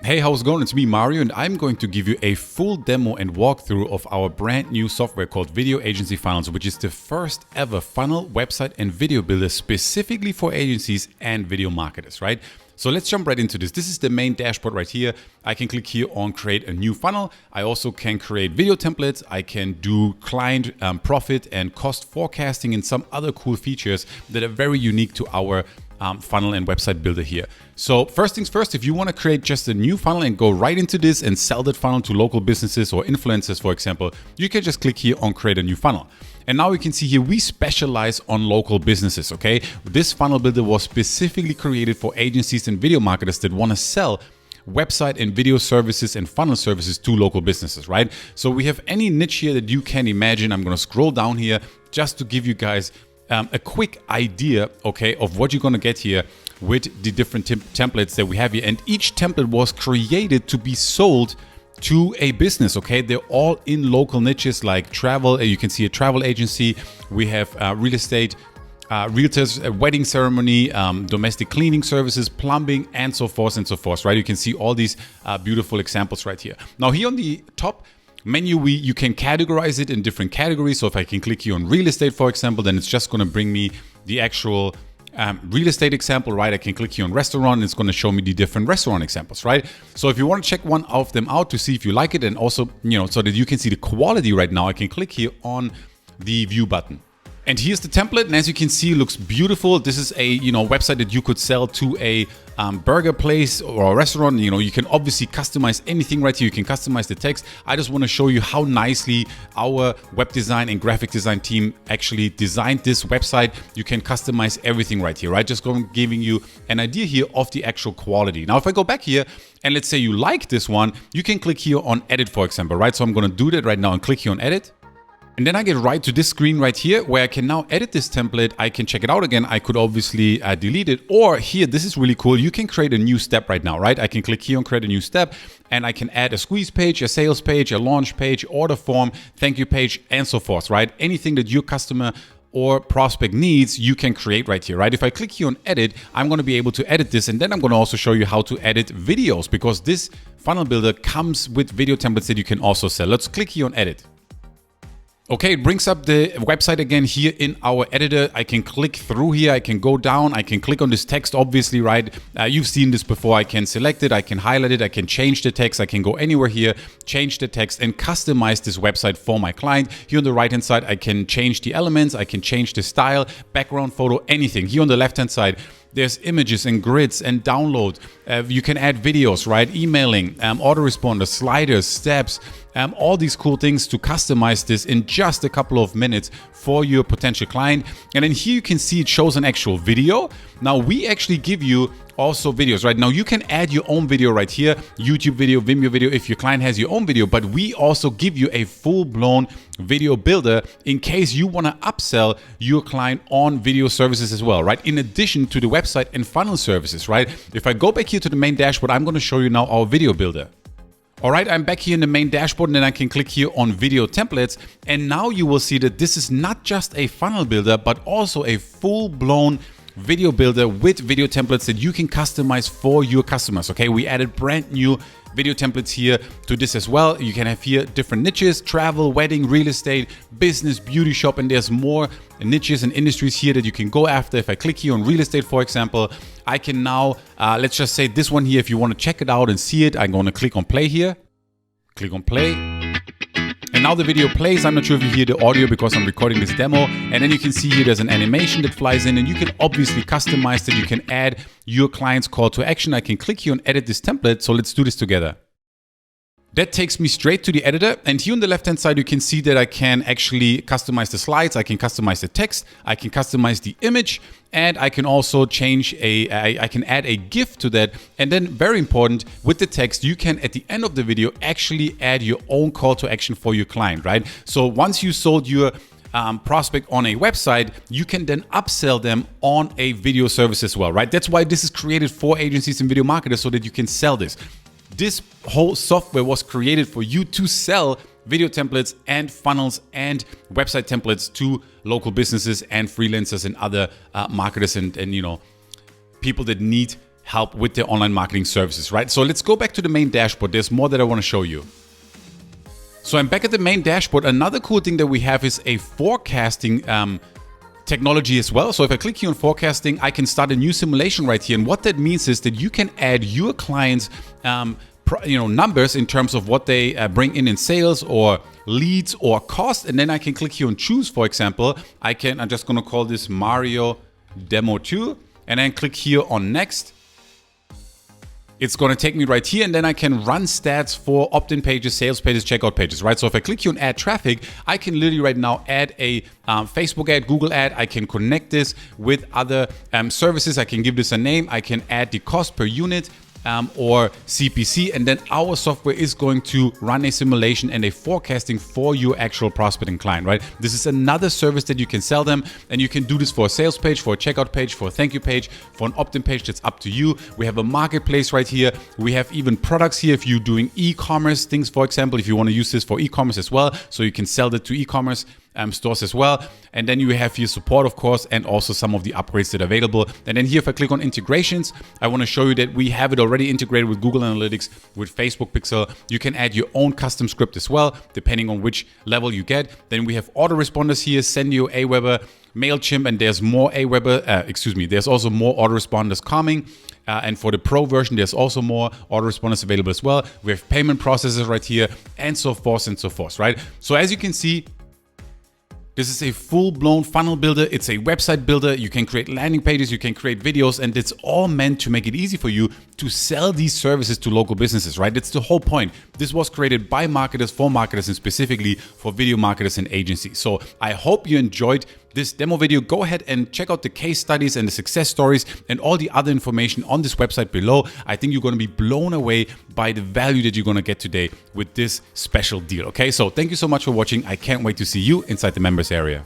Hey, how's it going? It's me, Mario, and I'm going to give you a full demo and walkthrough of our brand new software called Video Agency Funnels, which is the first ever funnel, website, and video builder specifically for agencies and video marketers, right? So let's jump right into this. This is the main dashboard right here. I can click here on create a new funnel. I also can create video templates. I can do client profit and cost forecasting and some other cool features that are very unique to our funnel and website builder here. So first things first, if you want to create just a new funnel and go right into this and sell that funnel to local businesses or influencers, for example, you can just click here on create a new funnel. And now you can see here, we specialize on local businesses, okay? This funnel builder was specifically created for agencies and video marketers that want to sell website and video services and funnel services to local businesses, right? So we have any niche here that you can imagine. I'm going to scroll down here just to give you guys a quick idea, okay, of what you're going to get here with the different templates that we have here. And each template was created to be sold to a business, okay? They're all in local niches like travel. You can see a travel agency. We have real estate, realtors, a wedding ceremony, domestic cleaning services, plumbing, and so forth, right? You can see all these beautiful examples right here. Now here on the top menu, you can categorize it in different categories. So if I can click here on real estate, for example, then it's just going to bring me the actual real estate example, right? I can click here on restaurant and it's going to show me the different restaurant examples, right? So if you want to check one of them out to see if you like it and also, so that you can see the quality right now, I can click here on the view button. And here's the template, and as you can see, it looks beautiful. This is a website that you could sell to a burger place or a restaurant. You can obviously customize anything right here. You can customize the text. I just want to show you how nicely our web design and graphic design team actually designed this website. You can customize everything right here, right? Just giving you an idea here of the actual quality. Now, if I go back here and let's say you like this one, you can click here on edit, for example, right? So I'm going to do that right now and click here on edit. And then I get right to this screen right here where I can now edit this template. I can check it out again. I could obviously delete it, or here, this is really cool. You can create a new step right now, right? I can click here on create a new step and I can add a squeeze page, a sales page, a launch page, order form, thank you page, and so forth, right? Anything that your customer or prospect needs, you can create right here, right? If I click here on edit, I'm going to be able to edit this, and then I'm going to also show you how to edit videos because this funnel builder comes with video templates that you can also sell. Let's click here on edit. Okay, it brings up the website again here in our editor. I can click through here. I can go down. I can click on this text, obviously, right? You've seen this before. I can select it. I can highlight it. I can change the text. I can go anywhere here, change the text, and customize this website for my client. Here on the right-hand side, I can change the elements. I can change the style, background photo, anything. Here on the left-hand side, there's images and grids and download. You can add videos, right? Emailing, autoresponder, sliders, steps, all these cool things to customize this in just a couple of minutes for your potential client. And then here you can see it shows an actual video. Now we actually give you also videos, right? Now you can add your own video right here, YouTube video, Vimeo video, if your client has your own video, but we also give you a full-blown video builder in case you want to upsell your client on video services as well, right? In addition to the website and funnel services, right? If I go back here to the main dashboard, I'm going to show you now our video builder. All right, I'm back here in the main dashboard and then I can click here on video templates. And now you will see that this is not just a funnel builder, but also a full-blown video builder with video templates that you can customize for your customers. Okay, we added brand new video templates here to this as well. You can have here different niches: travel, wedding, real estate, business, beauty shop, and there's more niches and industries here that you can go after. If I click here on real estate, for example, I can now, let's just say this one here, if you want to check it out and see it, I'm going to click on play here, click on play. And now the video plays. I'm not sure if you hear the audio because I'm recording this demo. And then you can see here there's an animation that flies in and you can obviously customize that. You can add your client's call to action. I can click here and edit this template. So let's do this together. That takes me straight to the editor. And here on the left-hand side, you can see that I can actually customize the slides. I can customize the text. I can customize the image. And I can also change I can add a GIF to that. And then very important, with the text, you can, at the end of the video, actually add your own call to action for your client, right? So once you sold your prospect on a website, you can then upsell them on a video service as well, right? That's why this is created for agencies and video marketers so that you can sell this. This whole software was created for you to sell video templates and funnels and website templates to local businesses and freelancers and other marketers and people that need help with their online marketing services, right? So let's go back to the main dashboard. There's more that I want to show you. So I'm back at the main dashboard. Another cool thing that we have is a forecasting technology as well. So if I click here on forecasting, I can start a new simulation right here. And what that means is that you can add your clients' numbers in terms of what they bring in sales or leads or cost. And then I can click here on choose, for example. I'm just going to call this Mario Demo 2 and then click here on next. It's going to take me right here, and then I can run stats for opt-in pages, sales pages, checkout pages, right? So if I click here on add traffic, I can literally right now add a Facebook ad, Google ad. I can connect this with other services. I can give this a name. I can add the cost per unit or CPC, and then our software is going to run a simulation and a forecasting for your actual prospecting client, right? This is another service that you can sell them, and you can do this for a sales page, for a checkout page, for a thank you page, for an opt-in page. That's up to you. We have a marketplace right here. We have even products here if you're doing e-commerce things, for example, if you want to use this for e-commerce as well, so you can sell that to e-commerce stores as well. And then you have here support, of course, and also some of the upgrades that are available. And then here, if I click on integrations, I want to show you that we have it already integrated with Google Analytics, with Facebook Pixel. You can add your own custom script as well, depending on which level you get. Then we have autoresponders here, Sendeo, Aweber, MailChimp, and there's more there's also more autoresponders coming. And for the Pro version, there's also more autoresponders available as well. We have payment processors right here, and so forth, right? So as you can see, this is a full-blown funnel builder. It's a website builder. You can create landing pages, you can create videos, and it's all meant to make it easy for you to sell these services to local businesses, right? That's the whole point. This was created by marketers, for marketers, and specifically for video marketers and agencies. So I hope you enjoyed this demo video. Go ahead and check out the case studies and the success stories and all the other information on this website below. I think you're going to be blown away by the value that you're going to get today with this special deal. Okay, so thank you so much for watching. I can't wait to see you inside the members area.